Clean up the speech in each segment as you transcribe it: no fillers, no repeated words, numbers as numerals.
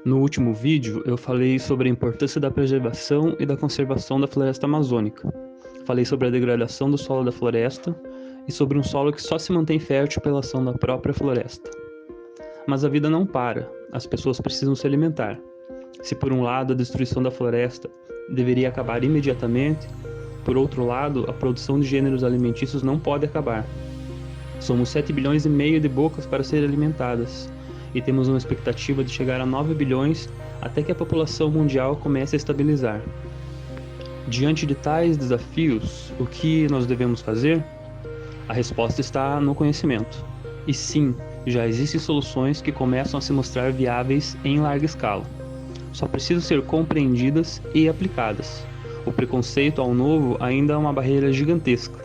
No último vídeo, eu falei sobre a importância da preservação e da conservação da floresta amazônica. Falei sobre a degradação do solo da floresta e sobre um solo que só se mantém fértil pela ação da própria floresta. Mas a vida não para, as pessoas precisam se alimentar. Se por um lado a destruição da floresta deveria acabar imediatamente, por outro lado, a produção de gêneros alimentícios não pode acabar. Somos 7 bilhões e meio de bocas para serem alimentadas, e temos uma expectativa de chegar a 9 bilhões até que a população mundial comece a estabilizar. Diante de tais desafios, o que nós devemos fazer? A resposta está no conhecimento. E sim, já existem soluções que começam a se mostrar viáveis em larga escala. Só precisam ser compreendidas e aplicadas. O preconceito ao novo ainda é uma barreira gigantesca,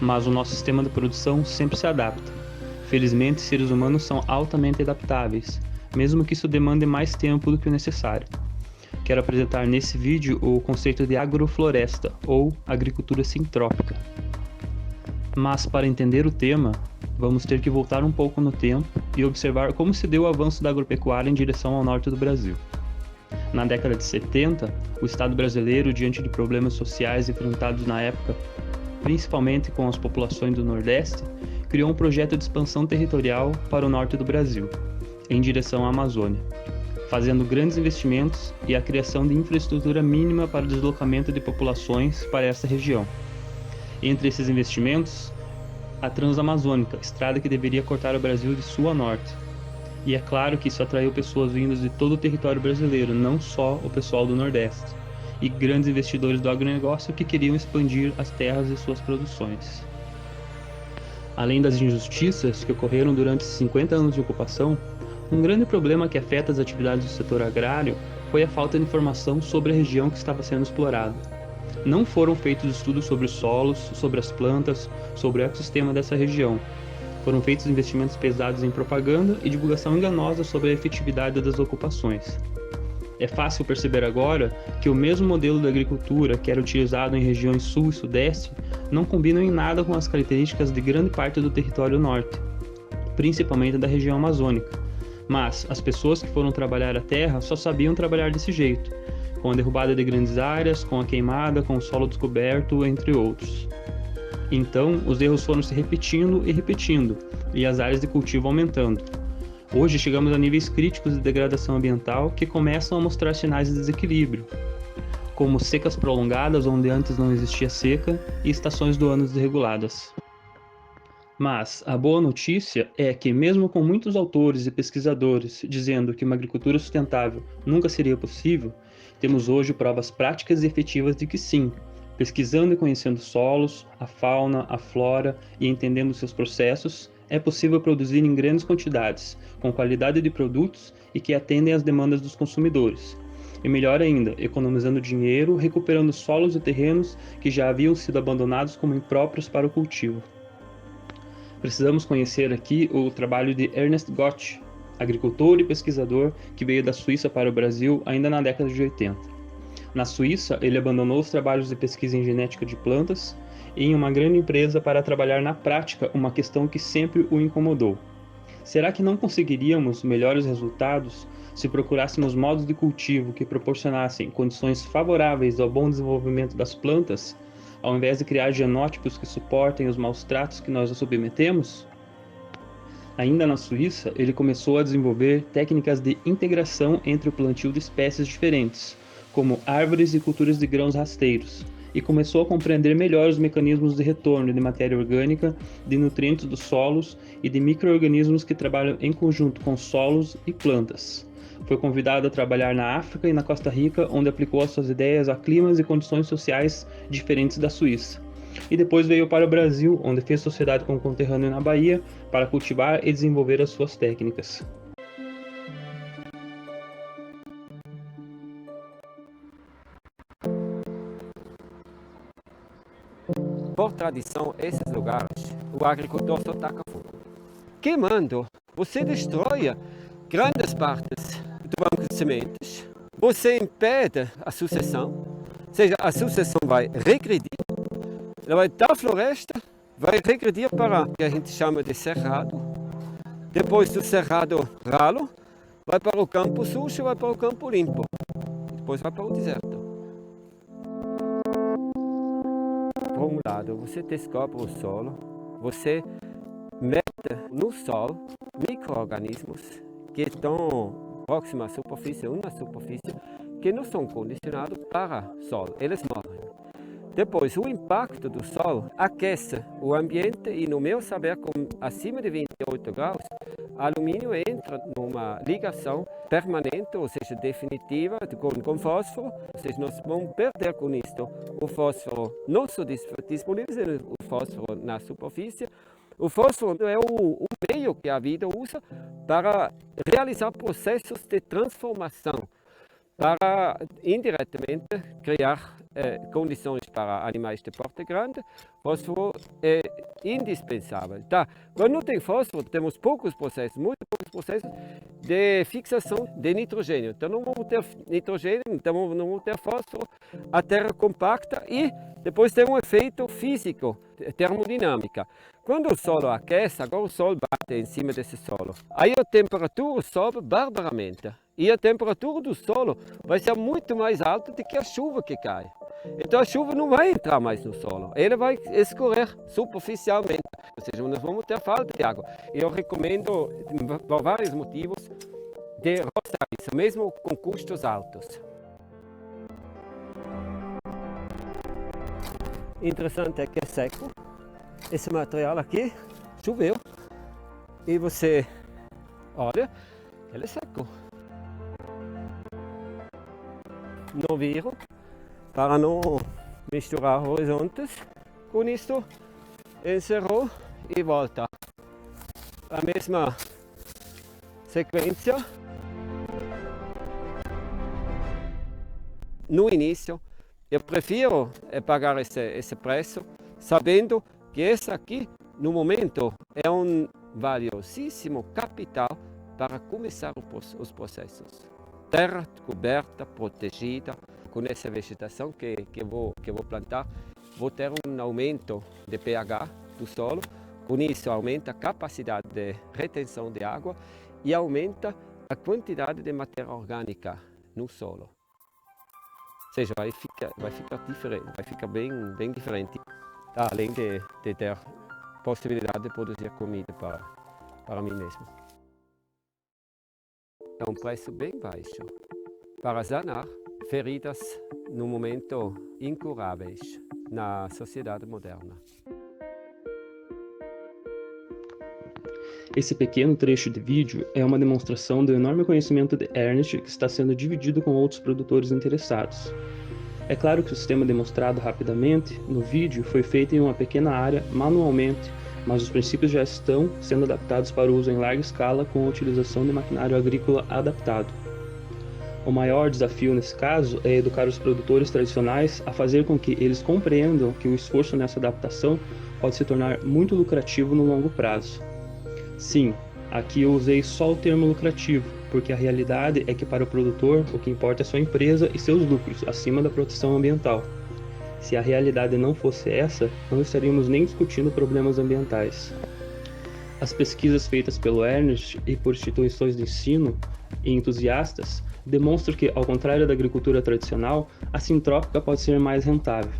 mas o nosso sistema de produção sempre se adapta. Felizmente, seres humanos são altamente adaptáveis, mesmo que isso demande mais tempo do que o necessário. Quero apresentar nesse vídeo o conceito de agrofloresta, ou agricultura sintrópica. Mas para entender o tema, vamos ter que voltar um pouco no tempo e observar como se deu o avanço da agropecuária em direção ao norte do Brasil. Na década de 70, o Estado brasileiro, diante de problemas sociais enfrentados na época, principalmente com as populações do Nordeste, criou um projeto de expansão territorial para o norte do Brasil, em direção à Amazônia, fazendo grandes investimentos e a criação de infraestrutura mínima para o deslocamento de populações para essa região. Entre esses investimentos, a Transamazônica, estrada que deveria cortar o Brasil de sul a norte. E é claro que isso atraiu pessoas vindas de todo o território brasileiro, não só o pessoal do Nordeste, e grandes investidores do agronegócio que queriam expandir as terras e suas produções. Além das injustiças que ocorreram durante esses 50 anos de ocupação, um grande problema que afeta as atividades do setor agrário foi a falta de informação sobre a região que estava sendo explorada. Não foram feitos estudos sobre os solos, sobre as plantas, sobre o ecossistema dessa região. Foram feitos investimentos pesados em propaganda e divulgação enganosa sobre a efetividade das ocupações. É fácil perceber agora que o mesmo modelo de agricultura que era utilizado em regiões sul e sudeste não combina em nada com as características de grande parte do território norte, principalmente da região amazônica. Mas as pessoas que foram trabalhar a terra só sabiam trabalhar desse jeito, com a derrubada de grandes áreas, com a queimada, com o solo descoberto, entre outros. Então, os erros foram se repetindo, e as áreas de cultivo aumentando. Hoje chegamos a níveis críticos de degradação ambiental que começam a mostrar sinais de desequilíbrio, como secas prolongadas onde antes não existia seca e estações do ano desreguladas. Mas a boa notícia é que, mesmo com muitos autores e pesquisadores dizendo que uma agricultura sustentável nunca seria possível, temos hoje provas práticas e efetivas de que sim. Pesquisando e conhecendo solos, a fauna, a flora e entendendo seus processos, é possível produzir em grandes quantidades, com qualidade de produtos e que atendem às demandas dos consumidores. E melhor ainda, economizando dinheiro, recuperando solos e terrenos que já haviam sido abandonados como impróprios para o cultivo. Precisamos conhecer aqui o trabalho de Ernest Gotsch, agricultor e pesquisador que veio da Suíça para o Brasil ainda na década de 80. Na Suíça, ele abandonou os trabalhos de pesquisa em genética de plantas em uma grande empresa para trabalhar na prática uma questão que sempre o incomodou. Será que não conseguiríamos melhores resultados se procurássemos modos de cultivo que proporcionassem condições favoráveis ao bom desenvolvimento das plantas, ao invés de criar genótipos que suportem os maus tratos que nós submetemos? Ainda na Suíça, ele começou a desenvolver técnicas de integração entre o plantio de espécies diferentes, como árvores e culturas de grãos rasteiros, e começou a compreender melhor os mecanismos de retorno de matéria orgânica, de nutrientes dos solos e de micro-organismos que trabalham em conjunto com solos e plantas. Foi convidado a trabalhar na África e na Costa Rica, onde aplicou as suas ideias a climas e condições sociais diferentes da Suíça. E depois veio para o Brasil, onde fez sociedade com um conterrâneo na Bahia, para cultivar e desenvolver as suas técnicas. Por tradição, esses lugares, o agricultor só taca fogo. Queimando, você destrói grandes partes do banco de sementes, você impede a sucessão, ou seja, a sucessão vai regredir, ela vai da floresta, vai regredir para o que a gente chama de cerrado, depois do cerrado ralo, vai para o campo sujo, vai para o campo limpo, depois vai para o deserto. Por um lado, você descobre o solo, você mete no solo micro-organismos que estão próximos à superfície, uma superfície, que não são condicionados para o solo, eles morrem. Depois, o impacto do sol aquece o ambiente e, no meu saber, acima de 28 graus, alumínio entra numa ligação permanente, ou seja, definitiva, com fósforo. Ou seja, nós vamos perder com isto o fósforo nosso disponível, o fósforo na superfície. O fósforo é o meio que a vida usa para realizar processos de transformação, para indiretamente criar condições para animais de porte grande. Fósforo é indispensável. Tá? Quando não tem fósforo, temos poucos processos, muito poucos processos de fixação de nitrogênio. Então não vamos ter nitrogênio, então não vamos ter fósforo, a terra compacta e depois tem um efeito físico, termodinâmica. Quando o solo aquece, agora o sol bate em cima desse solo. Aí a temperatura sobe barbaramente. E a temperatura do solo vai ser muito mais alta do que a chuva que cai. Então a chuva não vai entrar mais no solo, ele vai escorrer superficialmente. Ou seja, nós vamos ter falta de água. Eu recomendo, por vários motivos, de roçar isso, mesmo com custos altos. Interessante é que é seco. Esse material aqui choveu e você olha, ele é seco. Não viro para não misturar horizontes. Com isto encerrou e volta a mesma sequência. No início eu prefiro pagar esse preço sabendo que esse aqui no momento é um valiosíssimo capital para começar os processos. Terra coberta, protegida, com essa vegetação que eu vou plantar, vou ter um aumento de pH do solo, com isso aumenta a capacidade de retenção de água e aumenta a quantidade de matéria orgânica no solo. Ou seja, vai ficar diferente, vai ficar bem diferente, além de ter possibilidade de produzir comida para mim mesmo. É um preço bem baixo para sanar feridas no momento incuráveis na sociedade moderna. Esse pequeno trecho de vídeo é uma demonstração do enorme conhecimento de Ernest que está sendo dividido com outros produtores interessados. É claro que o sistema demonstrado rapidamente no vídeo foi feito em uma pequena área manualmente, mas os princípios já estão sendo adaptados para o uso em larga escala com a utilização de maquinário agrícola adaptado. O maior desafio nesse caso é educar os produtores tradicionais a fazer com que eles compreendam que o esforço nessa adaptação pode se tornar muito lucrativo no longo prazo. Sim, aqui eu usei só o termo lucrativo, porque a realidade é que para o produtor o que importa é sua empresa e seus lucros, acima da proteção ambiental. Se a realidade não fosse essa, não estaríamos nem discutindo problemas ambientais. As pesquisas feitas pelo Ernest e por instituições de ensino e entusiastas demonstram que, ao contrário da agricultura tradicional, a sintrópica pode ser mais rentável.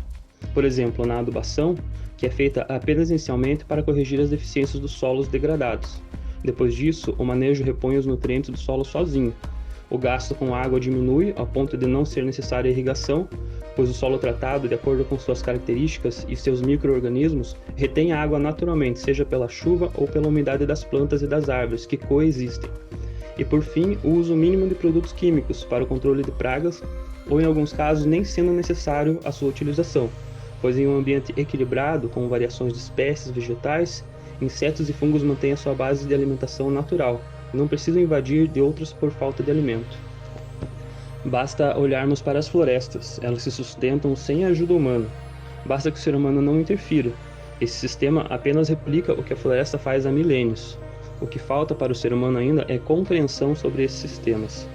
Por exemplo, na adubação, que é feita apenas inicialmente para corrigir as deficiências dos solos degradados. Depois disso, o manejo repõe os nutrientes do solo sozinho. O gasto com água diminui ao ponto de não ser necessária irrigação, pois o solo tratado, de acordo com suas características e seus micro-organismos, retém a água naturalmente, seja pela chuva ou pela umidade das plantas e das árvores que coexistem. E por fim, o uso mínimo de produtos químicos para o controle de pragas, ou em alguns casos nem sendo necessário a sua utilização, pois em um ambiente equilibrado, com variações de espécies vegetais, insetos e fungos mantêm a sua base de alimentação natural, e não precisam invadir de outros por falta de alimento. Basta olharmos para as florestas, elas se sustentam sem a ajuda humana. Basta que o ser humano não interfira. Esse sistema apenas replica o que a floresta faz há milênios. O que falta para o ser humano ainda é compreensão sobre esses sistemas.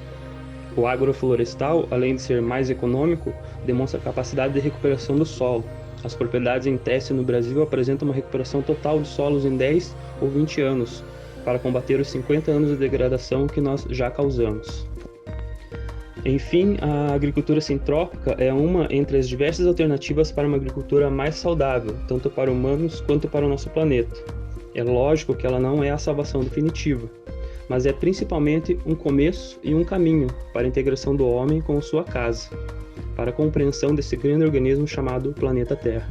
O agroflorestal, além de ser mais econômico, demonstra a capacidade de recuperação do solo. As propriedades em teste no Brasil apresentam uma recuperação total de solos em 10 ou 20 anos, para combater os 50 anos de degradação que nós já causamos. Enfim, a agricultura sintrópica é uma entre as diversas alternativas para uma agricultura mais saudável, tanto para humanos quanto para o nosso planeta. É lógico que ela não é a salvação definitiva, mas é principalmente um começo e um caminho para a integração do homem com sua casa, para a compreensão desse grande organismo chamado planeta Terra.